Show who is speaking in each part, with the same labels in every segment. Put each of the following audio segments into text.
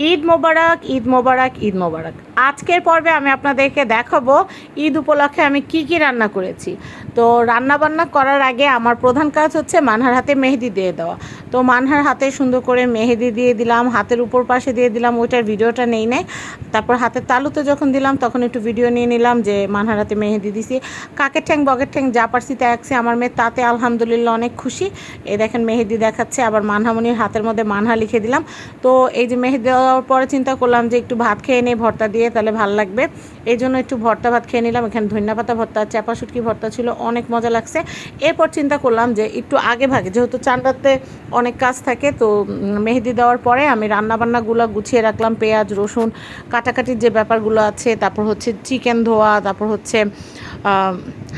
Speaker 1: ঈদ মোবারক, ঈদ মোবারক, ঈদ মোবারক। আজকের পর্বে আমি আপনাদেরকে দেখাবো ঈদ উপলক্ষে আমি কি কি রান্না করেছি। তো রান্না বান্না করার আগে আমার প্রধান কাজ হচ্ছে মানহার হাতে মেহেদি দিয়ে দেওয়া। তো মানহার হাতে সুন্দর করে মেহেদি দিয়ে দিলাম, হাতের উপর পাশে দিয়ে দিলাম, ওইটার ভিডিওটা নেই নাই। তারপর হাতের তালুতে যখন দিলাম তখন একটু ভিডিও নিয়ে নিলাম যে মানহার হাতে মেহেদি দিছি। কাকের ঠ্যাং বগের ঠ্যাং যা পারছি তা আঁকছি আমার মেয়ে, তাতে আলহামদুলিল্লাহ অনেক খুশি। এই দেখেন মেহেদি দেখাচ্ছে, আবার মানহামনির হাতের মধ্যে মানহা লিখে দিলাম। তো এই যে মেহেদি দেওয়ার পরে চিন্তা করলাম যে একটু ভাত খেয়ে নিই ভর্তা দিয়ে, তাহলে ভালো লাগবে। এই জন্য একটু ভর্তা ভাত খেয়ে নিলাম। এখানে ধনিয়া পাতা ভর্তা, চাপা শুটকি ভর্তা ছিল, অনেক মজা লাগছে। এরপর চিন্তা করলাম যে একটু আগে ভাগে, যেহেতু চান্দাতে অনেক কাজ থাকে, তো মেহেদি দেওয়ার পরে আমি রান্নাবান্নাগুলো গুছিয়ে রাখলাম। পেঁয়াজ রসুন কাটাকাটির যে ব্যাপারগুলো আছে, তারপর হচ্ছে চিকেন ধোয়া, তারপর হচ্ছে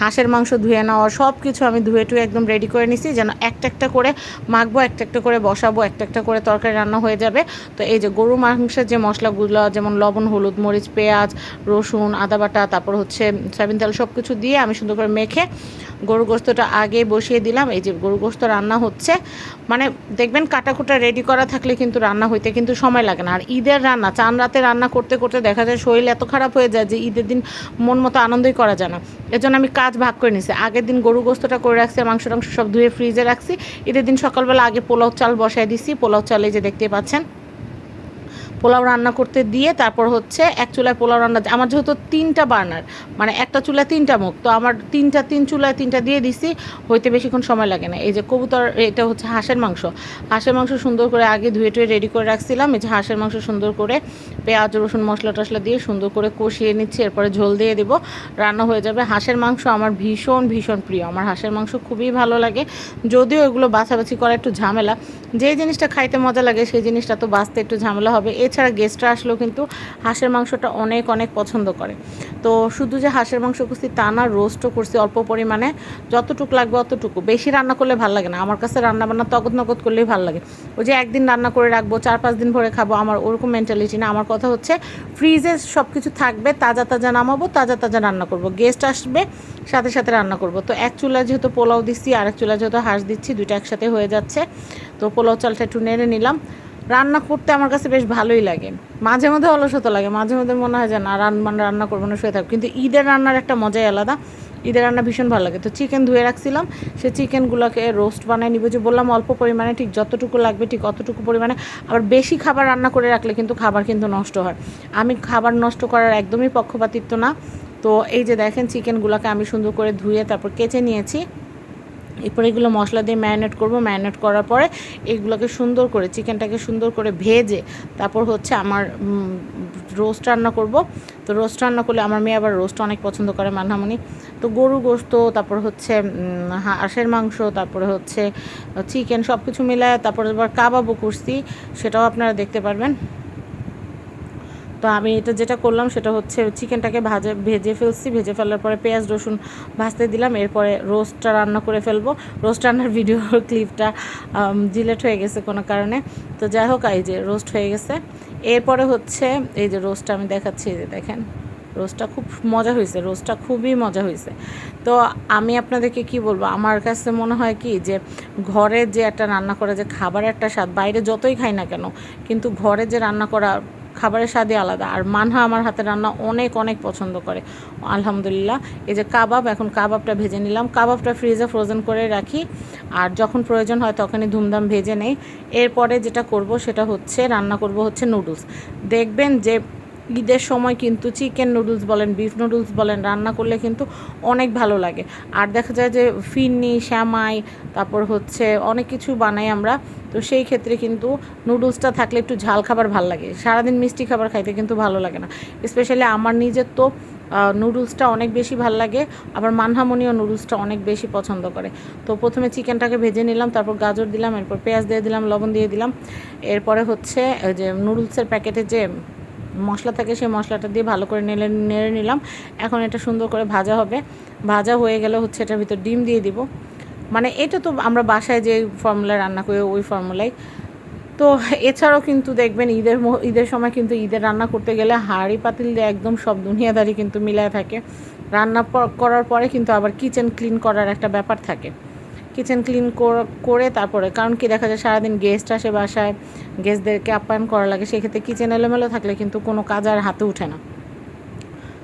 Speaker 1: হাঁসের মাংস ধুয়ে নেওয়া, সব কিছু আমি ধুয়ে টুয়ে একদম রেডি করে নিছি, যেন একটা একটা করে মাখবো, একটা একটা করে বসাবো, একটা একটা করে তরকারি রান্না হয়ে যাবে। তো এই যে গরু মাংসের যে মশলাগুলো, যেমন লবণ হলুদ মরিচ পেঁয়াজ রসুন আদা বাটা, তারপর হচ্ছে সয়াবিন তেল, সব কিছু দিয়ে আমি সুন্দর করে মেখে গরু গোস্তটা আগে বসিয়ে দিলাম। এই যে গরু গোস্ত রান্না হচ্ছে, মানে দেখবেন কাটাকুটা রেডি করা থাকলে কিন্তু রান্না হইতে কিন্তু সময় লাগে না। আর ঈদের রান্না চান রাতে রান্না করতে করতে দেখা যায় শরীর এত খারাপ হয়ে যায় যে ঈদের দিন মন মতো আনন্দই করা যায় না। এর জন্য আমি কাজ ভাগ করে নিছি। আগের দিন গরু গোস্তটা করে রাখছি, মাংস টাংস সব ধুয়ে ফ্রিজে রাখছি। ঈদের দিন সকালবেলা আগে পোলাও চাল বসাই দিছি। পোলাও চালে যে দেখতে পাচ্ছেন পোলাও রান্না করতে দিয়ে তারপর হচ্ছে এক চুলায় পোলাও রান্না, আমার যেহেতু 3টা বার্নার, মানে একটা চুলায় 3টা মুখ, তো আমার তিন চুলায় 3টা দিয়ে দিছি, হইতে বেশিক্ষণ সময় লাগে না। এই যে কবুতর, এটা হচ্ছে হাঁসের মাংস। হাঁসের মাংস সুন্দর করে আগে ধুয়ে টুয়ে রেডি করে রাখছিলাম। এই যে হাঁসের মাংস সুন্দর করে পেঁয়াজ রসুন মশলা টশলা দিয়ে সুন্দর করে কষিয়ে নিচ্ছি, এরপরে ঝোল দিয়ে দেব, রান্না হয়ে যাবে। হাঁসের মাংস আমার ভীষণ ভীষণ প্রিয়, আমার হাঁসের মাংস খুবই ভালো লাগে। যদিও এগুলো বাছাবাছি করা একটু ঝামেলা, যে জিনিসটা খাইতে মজা লাগে সেই জিনিসটা তো বাছতে একটু ঝামেলা হবে। এছাড়া গেস্টরা আসলেও কিন্তু হাঁসের মাংসটা অনেক অনেক পছন্দ করে। তো শুধু যে হাঁসের মাংস করছি তা না, রোস্টও করছি অল্প পরিমাণে, যতটুকু লাগবে অতটুকু। বেশি রান্না করলে ভালো লাগে না আমার কাছে, রান্না বান্না তগদ নগদ করলেই ভালো লাগে। ওই যে একদিন রান্না করে রাখবো 4-5 দিন ভরে খাবো, আমার ওরকম মেন্টালিটি না। আমার কথা হচ্ছে ফ্রিজে সব কিছু থাকবে, তাজা তাজা নামাবো, তাজা তাজা রান্না করব, গেস্ট আসবে সাথে সাথে রান্না করব। তো এক চুলায় যেহেতু পোলাও দিচ্ছি, আর এক চুলায় যেহেতু হাঁস দিচ্ছি, দুইটা একসাথে হয়ে যাচ্ছে। তো পোলাও চালটা একটু নেড়ে নিলাম। রান্না করতে আমার কাছে বেশ ভালোই লাগে, মাঝে মধ্যে অলসতা লাগে, মাঝে মধ্যে মনে হয় যে না রান্না করবো না, শুয়ে থাকবো। কিন্তু ঈদের রান্নার একটা মজাই আলাদা, ঈদের রান্না ভীষণ ভালো লাগে। তো চিকেন ধুয়ে রাখছিলাম, সেই চিকেনগুলোকে রোস্ট বানাই নিব। যে বললাম অল্প পরিমাণে, ঠিক যতটুকু লাগবে ঠিক অতটুকু পরিমাণে। আবার বেশি খাবার রান্না করে রাখলে কিন্তু খাবার কিন্তু নষ্ট হয়। আমি খাবার নষ্ট করার একদমই পক্ষপাতিত্ব না। তো এই যে দেখেন চিকেনগুলোকে আমি সুন্দর করে ধুয়ে তারপর কেচে নিয়েছি। এরপর এগুলো মশলা দিয়ে ম্যারিনেট করব। ম্যারিনেট করার পরে এগুলোকে সুন্দর করে, চিকেনটাকে সুন্দর করে ভেজে তারপর হচ্ছে আমার রোস্ট রান্না করব। তো রোস্ট রান্না করলে আমার মেয়ে আবার রোস্ট অনেক পছন্দ করে মানহামনি। তো গরু গোস্ত, তারপর হচ্ছে হাঁসের মাংস, তারপরে হচ্ছে চিকেন, সব কিছু মিলায় তারপরে আবার কাবাবও করছি, সেটাও আপনারা দেখতে পারবেন। তো আমি এটা যেটা করলাম সেটা হচ্ছে চিকেনটাকে ভেজে ফেলছি, ভেজে ফেলার পরে পেঁয়াজ রসুন ভাজতে দিলাম। এরপরে রোস্টটা রান্না করে ফেলবো। রোস্ট রান্নার ভিডিও ক্লিপটা ডিলেট হয়ে গেছে কোনো কারণে। তো যাই হোক, এই যে রোস্ট হয়ে গেছে। এরপরে হচ্ছে এই যে রোস্টটা আমি দেখাচ্ছি, এই যে দেখেন রোস্টটা খুব মজা হয়েছে, রোস্টটা খুবই মজা হয়েছে। তো আমি আপনাদেরকে কি বলবো, আমার কাছে মনে হয় কি যে ঘরে যে একটা রান্না করা যে খাবারের একটা স্বাদ, বাইরে যতই খাই না কেন কিন্তু ঘরে যে রান্না করা খাবারের স্বাদই আলাদা। আর মানহা আমার হাতের রান্না অনেক অনেক পছন্দ করে আলহামদুলিল্লাহ। এই যে কাবাব, এখন কাবাবটা ভেজে নিলাম। কাবাবটা ফ্রিজে ফ্রোজেন করে রাখি, আর যখন প্রয়োজন হয় তখনই ধুমধাম ভেজে নেই। এরপরে যেটা করব সেটা হচ্ছে রান্না করব হচ্ছে নুডলস। দেখবেন যে ঈদের সময় কিন্তু চিকেন নুডলস বলেন বিফ নুডলস বলেন রান্না করলে কিন্তু অনেক ভালো লাগে। আর দেখা যায় যে ফিরনি শ্যামাই, তারপর হচ্ছে অনেক কিছু বানাই আমরা। তো সেই ক্ষেত্রে কিন্তু নুডলসটা থাকলে একটু ঝাল খাবার ভালো লাগে, সারাদিন মিষ্টি খাবার খাইতে কিন্তু ভালো লাগে না। স্পেশালি আমার নিজের তো নুডলসটা অনেক বেশি ভালো লাগে, আবার মানহামনিও নুডলসটা অনেক বেশি পছন্দ করে। তো প্রথমে চিকেনটাকে ভেজে নিলাম, তারপর গাজর দিলাম, এরপর পেঁয়াজ দিয়ে দিলাম, লবণ দিয়ে দিলাম। এরপরে হচ্ছে যে নুডলসের প্যাকেটে যে মশলা থাকে সেই মশলাটা দিয়ে ভালো করে নেড়ে নিলাম। এখন এটা সুন্দর করে ভাজা হবে। ভাজা হয়ে গেলে হচ্ছে এটার ভিতর ডিম দিয়ে দিব। মানে এটা তো আমরা বাসায় যে ফর্মুলায় রান্না করি ওই ফর্মুলায়। তো এছাড়াও কিন্তু দেখবেন ঈদের সময় কিন্তু ঈদের রান্না করতে গেলে হাঁড়ি পাতিল দিয়ে একদম সব দুনিয়াদারি কিন্তু মিলায় থাকে। রান্না করার পরে কিন্তু আবার কিচেন ক্লিন করার একটা ব্যাপার থাকে। কিচেন ক্লিন করে তারপরে, কারণ কি দেখা যায় সারাদিন গেস্ট আসে বাসায়, গেস্টদেরকে আপ্যায়ন করা লাগে, সেক্ষেত্রে কিচেন এলোমেলো থাকলে কিন্তু কোনো কাজ আর হাতে উঠে না।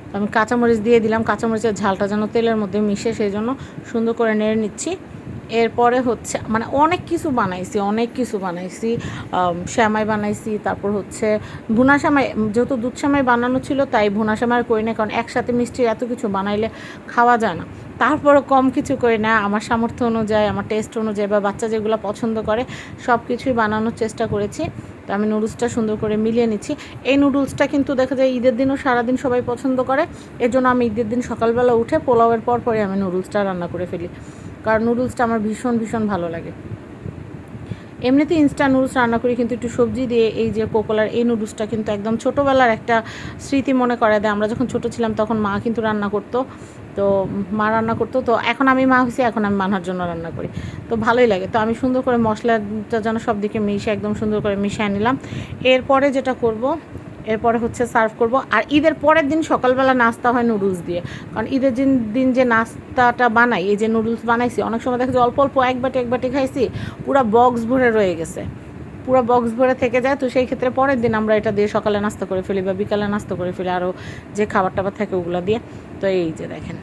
Speaker 1: তো আমি কাঁচামরিচ দিয়ে দিলাম, কাঁচামরিচের ঝালটা যেন তেলের মধ্যে মিশে, সেই জন্য সুন্দর করে নেড়ে নিচ্ছি। এরপরে হচ্ছে মানে অনেক কিছু বানাইছি, শ্যামাই বানাইছি, তারপর হচ্ছে ভুনা শ্যামাই, যেহেতু দুধ শ্যামাই বানানো ছিল তাই ভুনা শ্যামাই আর করি না, কারণ একসাথে মিষ্টির এত কিছু বানাইলে খাওয়া যায় না। তারপরও কম কিছু করি না, আমার সামর্থ্য অনুযায়ী, আমার টেস্ট অনুযায়ী বা বাচ্চা যেগুলো পছন্দ করে সব কিছুই বানানোর চেষ্টা করেছি। তো আমি নুডলসটা সুন্দর করে মিলিয়ে নিচ্ছি। এই নুডলসটা কিন্তু দেখা যায় ঈদের দিনও সারাদিন সবাই পছন্দ করে, এর জন্য আমি ঈদের দিন সকালবেলা উঠে পোলাওয়ের পরই আমি নুডলসটা রান্না করে ফেলি, কারণ নুডলসটা আমার ভীষণ ভীষণ ভালো লাগে। এমনিতে ইনস্ট্যান্ট নুডলস রান্না করি, কিন্তু একটু সবজি দিয়ে এই যে কোকোলার এই নুডলসটা কিন্তু একদম ছোটোবেলার একটা স্মৃতি মনে করে দেয়। আমরা যখন ছোটো ছিলাম তখন মা কিন্তু রান্না করতো, তো মা রান্না করতো, তো এখন আমি মা হয়েছি, এখন আমি মানার জন্য রান্না করি, তো ভালোই লাগে। তো আমি সুন্দর করে মশলাটা যেন সব দিকে মিশে একদম সুন্দর করে মিশিয়ে নিলাম। এরপরে যেটা করব, এরপরে হচ্ছে সার্ভ করব। আর ঈদের পরের দিন সকালবেলা নাস্তা হয় নুডলস দিয়ে, কারণ ঈদের দিন যে নাস্তাটা বানাই, এই যে নুডলস বানাইছি, অনেক সময় দেখা যায় অল্প অল্প এক বাটি খাইছি, পুরো বক্স ভরে রয়ে গেছে, পুরো বক্স ভরে থেকে যায়। তো সেই ক্ষেত্রে পরের দিন আমরা এটা দিয়ে সকালে নাস্তা করে ফেলি বা বিকালে নাস্তা করে ফেলি, আরও যে খাবার টাবার থাকে ওগুলো দিয়ে। তো এই যে দেখেন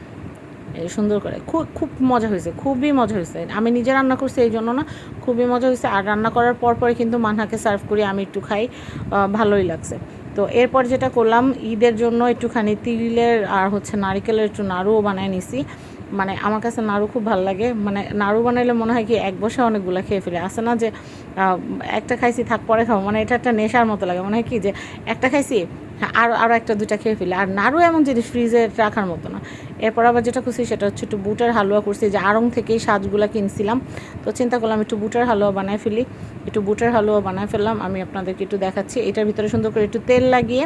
Speaker 1: এই সুন্দর করে খুব মজা হয়েছে, খুবই মজা হয়েছে। আমি নিজে রান্না করছি এই জন্য না, খুবই মজা হয়েছে। আর রান্না করার পরে কিন্তু মানহাকে সার্ভ করি, আমি একটু খাই, ভালোই লাগছে। তো এরপর যেটা করলাম, ঈদের জন্য একটুখানি তিলের আর হচ্ছে নারিকেলের একটু নাড়ুও বানায় নিছি। মানে আমার কাছে নাড়ু খুব ভালো লাগে, মানে নাড়ু বানাইলে মনে হয় কি এক বসে অনেকগুলো খেয়ে ফেলে, আসে না যে একটা খাইছি থাক পরে খাবো, মানে এটা একটা নেশার মতো লাগে, মনে হয় কি যে একটা খাইছি হ্যাঁ আরও একটা দুটা খেয়ে ফেলে। আর নাড়ু এমন জিনিস ফ্রিজে রাখার মতো না। এরপর আবার যেটা করছি সেটা হচ্ছে একটু বুটের হালুয়া করছি, যে আড়ং থেকেই সাজগুলো কিনছিলাম, তো চিন্তা করলাম একটু বুটের হালুয়া বানায় ফেলি। একটু বুটের হালুয়া বানায় ফেললাম, আমি আপনাদেরকে একটু দেখাচ্ছি। এটার ভিতরে সুন্দর করে একটু তেল লাগিয়ে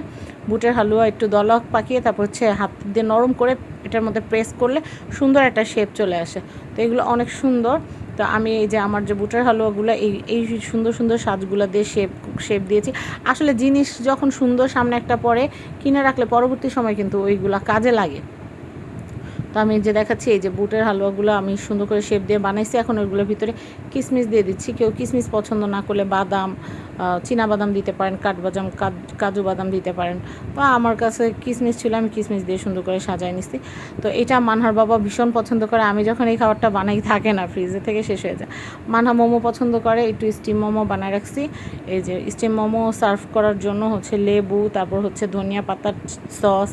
Speaker 1: বুটের হালুয়া একটু দলক পাকিয়ে তারপর হচ্ছে হাত দিয়ে নরম করে এটার মধ্যে প্রেস করলে সুন্দর একটা শেপ চলে আসে। তো এগুলো অনেক সুন্দর। তো আমি এই যে আমার যে বুটের হালুয়াগুলো এই সুন্দর সুন্দর সাজগুলো দিয়ে শেপ দিয়েছি। আসলে জিনিস যখন সুন্দর সামনে একটা পরে কিনে রাখলে পরবর্তী সময় কিন্তু ওইগুলা কাজে লাগে। তো আমি যে দেখাচ্ছি এই যে বুটের হালুয়াগুলো আমি সুন্দর করে শেপ দিয়ে বানাইছি। এখন ওইগুলোর ভিতরে কিশমিশ দিয়ে দিচ্ছি। কেউ কিশমিশ পছন্দ না করলে বাদাম, চীনা বাদাম দিতে পারেন, কাঠবাদাম, কাজু বাদাম দিতে পারেন। তো আমার কাছে কিশমিশ ছিল, আমি কিশমিশ দিয়ে সুন্দর করে সাজায় নিচ্ছি। তো এটা মানহার বাবা ভীষণ পছন্দ করে। আমি যখন এই খাবারটা বানাই থাকে না, ফ্রিজে থেকে শেষ হয়ে যায়। মানহা মোমো পছন্দ করে, একটু স্টিম মোমো বানায় রাখছি। এই যে স্টিম মোমো সার্ভ করার জন্য হচ্ছে লেবু, তারপর হচ্ছে ধনিয়া পাতার সস,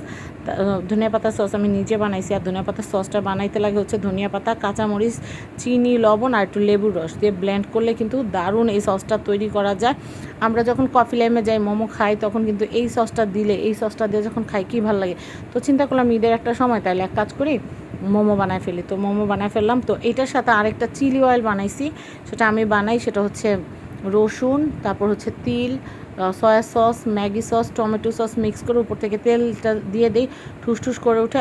Speaker 1: ধনিয়া পাতার সস আমি নিজে বানাইছি। আর ধনিয়া পাতার সসটা বানাইতে লাগে হচ্ছে ধনিয়া পাতা, কাঁচামরিচ, চিনি, লবণ আর একটু লেবুর রস দিয়ে ব্লেন্ড করলে কিন্তু দারুণ এই সসটা তৈরি করা যায়। আমরা যখন কফি লাইমে যাই মোমো খাই তখন কিন্তু এই সসটা দিয়ে যখন খাই কী ভালো লাগে। তো চিন্তা করলাম ঈদের একটা সময়, তাহলে এক কাজ করি মোমো বানায় ফেলি। তো মোমো বানায় ফেললাম। তো এইটার সাথে আরেকটা চিলি অয়েল বানাইছি, সেটা আমি বানাই। সেটা হচ্ছে রসুন, তারপর হচ্ছে তিল, soya sauce, Maggi sauce, tomato sauce mix করে উপর থেকে তেলটা দিয়ে দিই, ঠুস করে উঠে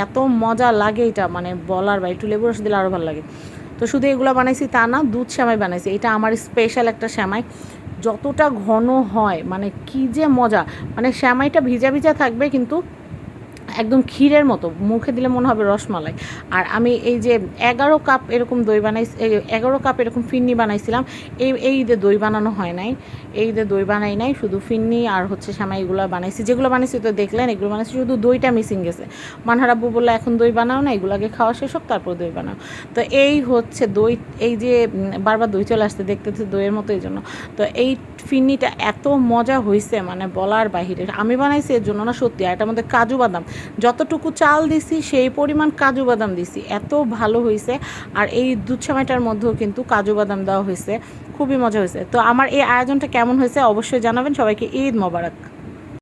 Speaker 1: এত মজা লাগে এটা, মানে বলার বা একটু লেবু রস দিলে আরও ভালো লাগে। তো শুধু এগুলো বানাইছি তা না, দুধ শ্যামাই বানাইছি। এটা আমার স্পেশাল একটা শ্যামাই, যতটা ঘন হয় মানে কি যে মজা, মানে শ্যামাইটা ভিজা ভিজা থাকবে কিন্তু একদম ক্ষীরের মতো, মুখে দিলে মনে হবে রসমালাই। আর আমি এই যে 11 কাপ এরকম দই বানাইছি, 11 কাপ এরকম ফিন্নি বানাইছিলাম। এই ঈদে দই বানানো হয় নাই, এই ঈদে দই বানাই নাই, শুধু ফিন্নি আর হচ্ছে সেমাইগুলো বানাইছি। যেগুলো বানাইছি তো দেখলেন, এগুলো বানাইছি, শুধু দইটা মিসিং গেছে। মানহার আব্বু বললো এখন দই বানাও না, এগুলো আগে খাওয়া শেষ হোক তারপর দই বানাও। তো এই হচ্ছে দই, এই যে বারবার দই চলে আসতে দেখতেছে দইয়ের মতো, এই জন্য। তো এই ফিন্নিটা এত মজা হয়েছে মানে বলার বাহিরে। আমি বানাইছি এর জন্য না, সত্যি। আর এটার মধ্যে কাজু বাদাম, যতটুকু চাল দিছি সেই পরিমাণ কাজু বাদাম দিছি, এত ভালো হয়েছে। আর এই দুধ সেমাইটার মধ্যেও কিন্তু কাজু বাদাম দেওয়া হয়েছে, খুবই মজা হয়েছে। তো আমার এই আয়োজনটা কেমন হয়েছে অবশ্যই জানাবেন। সবাইকে ঈদ মোবারক।